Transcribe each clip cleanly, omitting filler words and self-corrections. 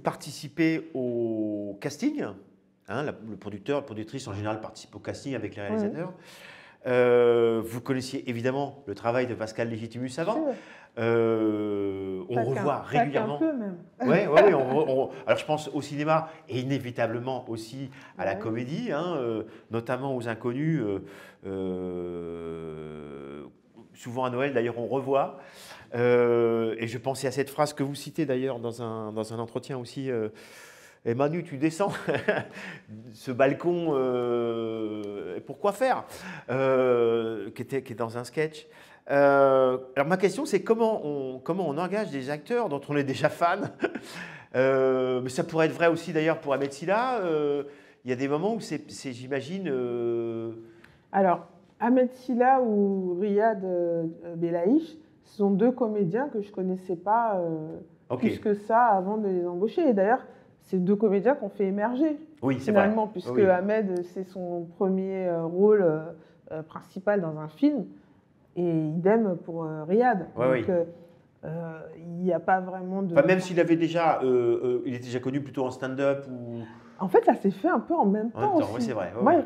participez au casting, hein, le producteur, la productrice en général participe au casting avec les réalisateurs. Vous connaissiez évidemment le travail de Pascal Légitimus avant. On revoit régulièrement. Un peu même. Oui, alors je pense au cinéma et inévitablement aussi à la comédie, hein, notamment aux Inconnus. Souvent à Noël, d'ailleurs, on revoit. Et je pensais à cette phrase que vous citez d'ailleurs dans un entretien aussi. Et Manu, tu descends ce balcon, pourquoi faire qui est dans un sketch. Alors ma question, c'est comment on engage des acteurs dont on est déjà fan. Mais ça pourrait être vrai aussi d'ailleurs pour Ahmed Silla. Il y a des moments où c'est j'imagine. Alors, Ahmed Silla ou Riyad Belaïch, ce sont deux comédiens que je ne connaissais pas plus que ça avant de les embaucher. Et d'ailleurs, c'est deux comédiens qu'on fait émerger, finalement, puisque Ahmed, c'est son premier rôle principal dans un film, et idem pour Riyad. Donc, il n'y a pas vraiment de... Enfin, même s'il avait déjà, il était déjà connu plutôt en stand-up ou... En fait, ça s'est fait un peu en même temps aussi. Oui, c'est vrai. Moi,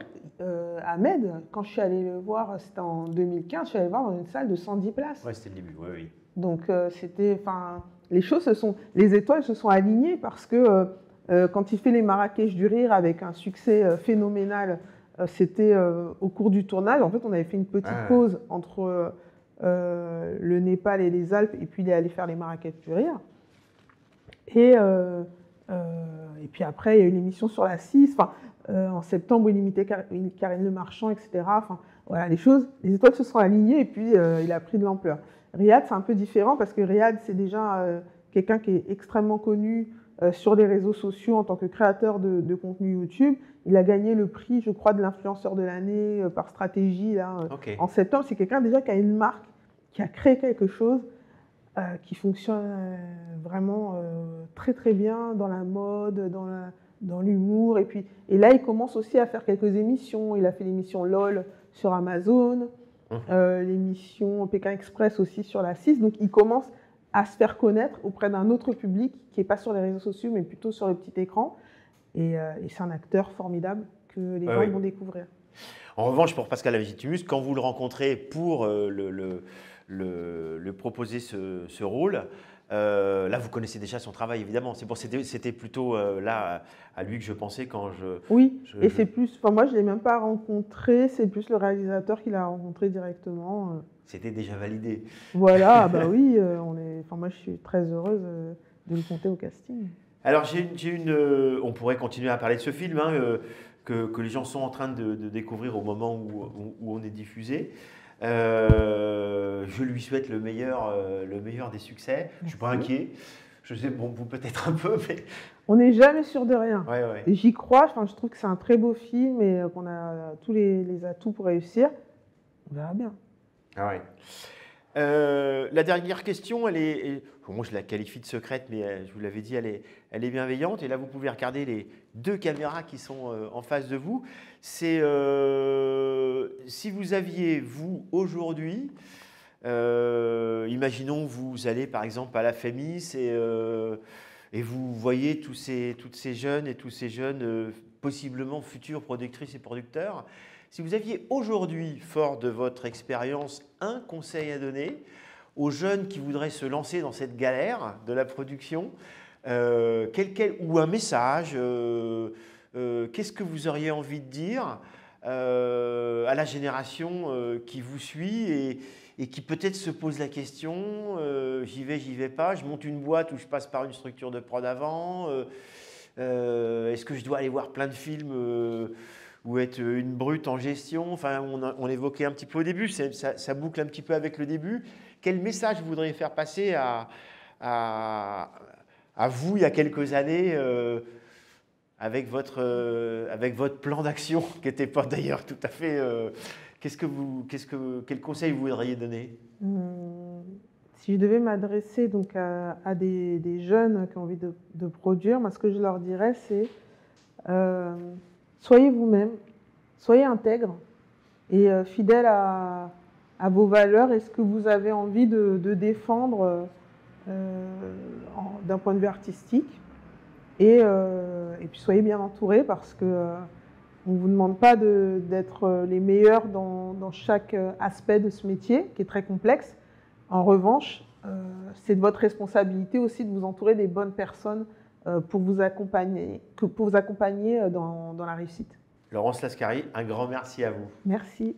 Ahmed, quand je suis allée le voir, c'était en 2015, je suis allée le voir dans une salle de 110 places. Oui, c'était le début, oui. Donc, c'était... les étoiles se sont alignées parce que quand il fait les Marrakech du Rire avec un succès phénoménal, c'était au cours du tournage. En fait, on avait fait une petite pause entre le Népal et les Alpes, et puis il est allé faire les Marrakech du Rire. Et puis après, il y a eu l'émission sur la 6. En septembre, il imitait Karine Le Marchand, etc. Enfin, voilà, les étoiles se sont alignées et puis il a pris de l'ampleur. Riyad, c'est un peu différent parce que Riyad, c'est déjà quelqu'un qui est extrêmement connu sur les réseaux sociaux en tant que créateur de contenu YouTube. Il a gagné le prix, je crois, de l'influenceur de l'année par stratégie là, en septembre. C'est quelqu'un déjà qui a une marque, qui a créé quelque chose qui fonctionne vraiment très très bien dans la mode, dans l'humour. Et là, il commence aussi à faire quelques émissions. Il a fait l'émission LOL sur Amazon, l'émission Pékin Express aussi sur la 6. Donc, il commence à se faire connaître auprès d'un autre public qui n'est pas sur les réseaux sociaux, mais plutôt sur le petit écran. Et c'est un acteur formidable que les gens vont découvrir. En revanche, pour Pascal Légitimus, quand vous le rencontrez pour le proposer ce rôle, là, vous connaissez déjà son travail, évidemment. C'était plutôt là à lui que je pensais quand je... Oui, c'est plus... Enfin, moi, je ne l'ai même pas rencontré. C'est plus le réalisateur qui l'a rencontré directement. C'était déjà validé. Voilà, bah oui. Moi, je suis très heureuse de le compter au casting. Alors, on pourrait continuer à parler de ce film, hein, que les gens sont en train de découvrir au moment où on est diffusé. Je lui souhaite le meilleur des succès. Je ne suis pas inquiet. Je sais, bon, vous peut-être un peu, mais... On n'est jamais sûr de rien. Ouais. Et j'y crois. Je trouve que c'est un très beau film et qu'on a tous les atouts pour réussir. On verra bien. Ah ouais. La dernière question, moi je la qualifie de secrète, mais je vous l'avais dit, elle est bienveillante. Et là, vous pouvez regarder les deux caméras qui sont en face de vous. C'est si vous aviez, vous, aujourd'hui, imaginons vous allez par exemple à la FEMIS et vous voyez toutes ces jeunes et tous ces jeunes possiblement futurs productrices et producteurs. Si vous aviez aujourd'hui, fort de votre expérience, un conseil à donner aux jeunes qui voudraient se lancer dans cette galère de la production, ou un message, qu'est-ce que vous auriez envie de dire à la génération qui vous suit et qui peut-être se pose la question, j'y vais pas, je monte une boîte où je passe par une structure de prod avant, est-ce que je dois aller voir plein de films ou être une brute en gestion? Enfin, on évoquait un petit peu au début, ça boucle un petit peu avec le début. Quel message vous voudriez faire passer à vous, il y a quelques années, avec votre plan d'action, qui n'était pas d'ailleurs tout à fait... quel conseil vous voudriez donner? Si je devais m'adresser donc à des jeunes qui ont envie de produire, moi, ce que je leur dirais, c'est... soyez vous-même, soyez intègre et fidèle à vos valeurs et ce que vous avez envie de défendre d'un point de vue artistique. Et puis soyez bien entourés parce que on ne vous demande pas d'être les meilleurs dans chaque aspect de ce métier qui est très complexe. En revanche, c'est de votre responsabilité aussi de vous entourer des bonnes personnes pour vous accompagner dans la réussite. Laurence Lascari, un grand merci à vous. Merci.